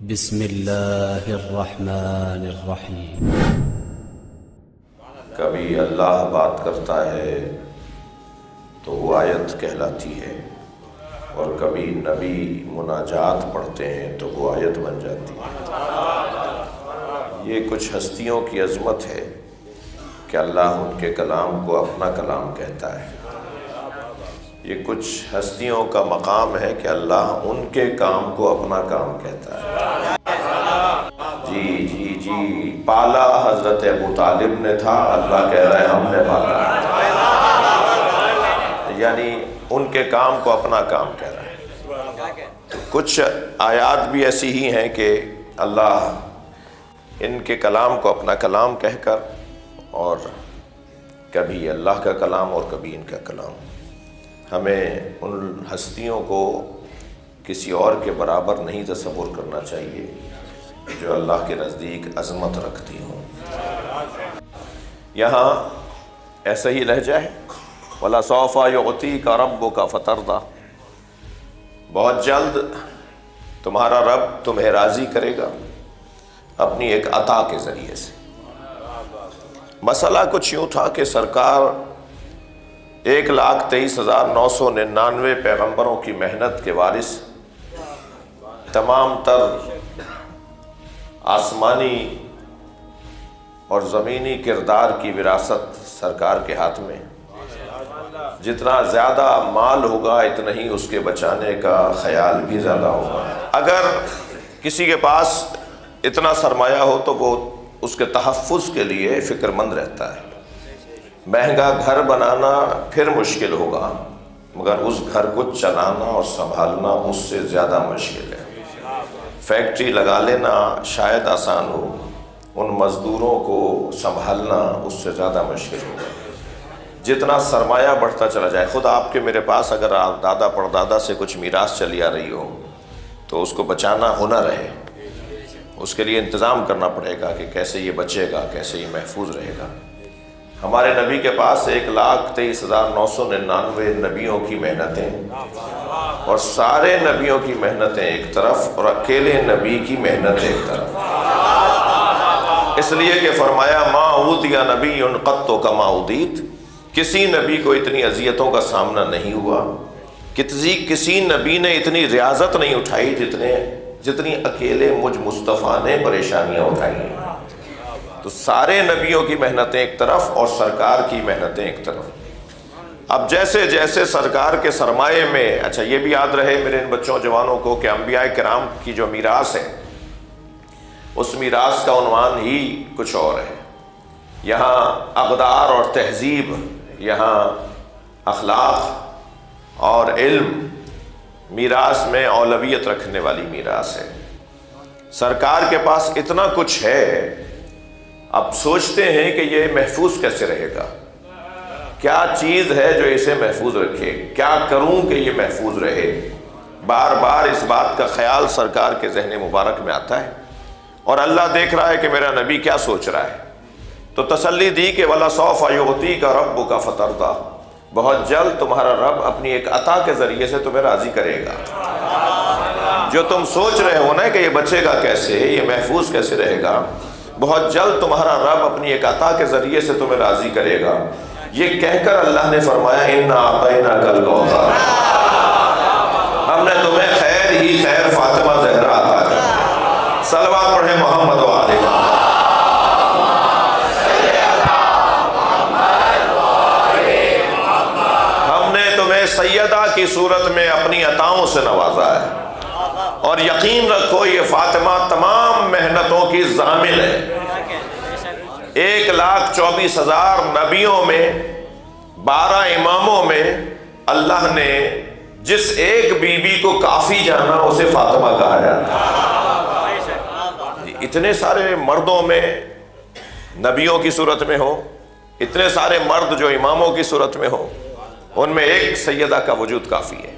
بسم اللہ الرحمن الرحیم۔ کبھی اللہ بات کرتا ہے تو وہ آیت کہلاتی ہے، اور کبھی نبی مناجات پڑھتے ہیں تو وہ آیت بن جاتی ہے۔ یہ کچھ ہستیوں کی عظمت ہے کہ اللہ ان کے کلام کو اپنا کلام کہتا ہے۔ یہ کچھ ہستیوں کا مقام ہے کہ اللہ ان کے کام کو اپنا کام کہتا ہے۔ جی پالا حضرت ابو طالب نے تھا، اللہ کہہ رہا ہے ہم نے پالا، یعنی ان کے کام کو اپنا کام کہہ رہا ہے۔ کچھ آیات بھی ایسی ہی ہیں کہ اللہ ان کے کلام کو اپنا کلام کہہ کر، اور کبھی اللہ کا کلام اور کبھی ان کا کلام، ہمیں ان ہستیوں کو کسی اور کے برابر نہیں تصور کرنا چاہیے جو اللہ کے نزدیک عظمت رکھتی ہوں۔ یہاں ایسا ہی لہجہ ہے، وَلَسَوْفَ يُعْطِيكَ رَبُّكَ فَتَرْضَىٰ، بہت جلد تمہارا رب تمہیں راضی کرے گا اپنی ایک عطا کے ذریعے سے۔ مسئلہ کچھ یوں تھا کہ سرکار 1,23,999 پیغمبروں کی محنت کے وارث، تمام تر آسمانی اور زمینی کردار کی وراثت سرکار کے ہاتھ میں، جتنا زیادہ مال ہوگا اتنا ہی اس کے بچانے کا خیال بھی زیادہ ہوگا۔ اگر کسی کے پاس اتنا سرمایہ ہو تو وہ اس کے تحفظ کے لیے فکر مند رہتا ہے۔ مہنگا گھر بنانا پھر مشکل ہوگا، مگر اس گھر کو چلانا اور سنبھالنا اس سے زیادہ مشکل ہے۔ فیکٹری لگا لینا شاید آسان ہو، ان مزدوروں کو سنبھالنا اس سے زیادہ مشکل ہوگا۔ جتنا سرمایہ بڑھتا چلا جائے، خود آپ کے میرے پاس اگر آپ دادا پردادا سے کچھ میراث چلی آ رہی ہو تو اس کو بچانا ہنر ہے، اس کے لیے انتظام کرنا پڑے گا کہ کیسے یہ بچے گا، کیسے یہ محفوظ رہے گا۔ ہمارے نبی کے پاس 1,23,999 نبیوں کی محنتیں، اور سارے نبیوں کی محنتیں ایک طرف اور اکیلے نبی کی محنت ایک طرف، اس لیے کہ فرمایا ما اوتي نبی قط کما اوتیت، کسی نبی کو اتنی اذیتوں کا سامنا نہیں ہوا، کسی نبی نے اتنی ریاضت نہیں اٹھائی جتنی اکیلے مجھ مصطفیٰ نے پریشانیاں اٹھائی ہیں۔ تو سارے نبیوں کی محنتیں ایک طرف اور سرکار کی محنتیں ایک طرف۔ اب جیسے جیسے سرکار کے سرمایے میں، اچھا یہ بھی یاد رہے میرے ان بچوں جوانوں کو کہ انبیاء کرام کی جو میراث ہے، اس میراث کا عنوان ہی کچھ اور ہے۔ یہاں اقدار اور تہذیب، یہاں اخلاق اور علم میراث میں اولویت رکھنے والی میراث ہے۔ سرکار کے پاس اتنا کچھ ہے، اب سوچتے ہیں کہ یہ محفوظ کیسے رہے گا، کیا چیز ہے جو اسے محفوظ رکھے، کیا کروں کہ یہ محفوظ رہے۔ بار بار اس بات کا خیال سرکار کے ذہن مبارک میں آتا ہے، اور اللہ دیکھ رہا ہے کہ میرا نبی کیا سوچ رہا ہے، تو تسلی دی کہ وَلَسَوْفَ يُعْطِيكَ رَبُّكَ فَتَرْضَىٰ، بہت جلد تمہارا رب اپنی ایک عطا کے ذریعے سے تمہیں راضی کرے گا۔ جو تم سوچ رہے ہو نا کہ یہ بچے گا کیسے، یہ محفوظ کیسے رہے گا، بہت جلد تمہارا رب اپنی ایک عطا کے ذریعے سے تمہیں راضی کرے گا۔ یہ کہہ کر اللہ نے فرمایا اِنَّا أَعْطَيْنَاكَ الْكَوْثَرَ، ہم نے تمہیں خیر ہی خیر فاطمہ زہرا عطا کر۔ صلوات پڑھیں محمد و آل محمد۔ ہم نے تمہیں سیدہ کی صورت میں اپنی عطاؤں سے نوازا ہے، اور یقین رکھو یہ فاطمہ تمام محنتوں کی ضامن ہے۔ 1,24,000 نبیوں میں، 12 اماموں میں اللہ نے جس ایک بی بی کو کافی جانا اسے فاطمہ کہا جاتا ہے۔ اتنے سارے مردوں میں نبیوں کی صورت میں ہو، اتنے سارے مرد جو اماموں کی صورت میں ہو، ان میں ایک سیدہ کا وجود کافی ہے۔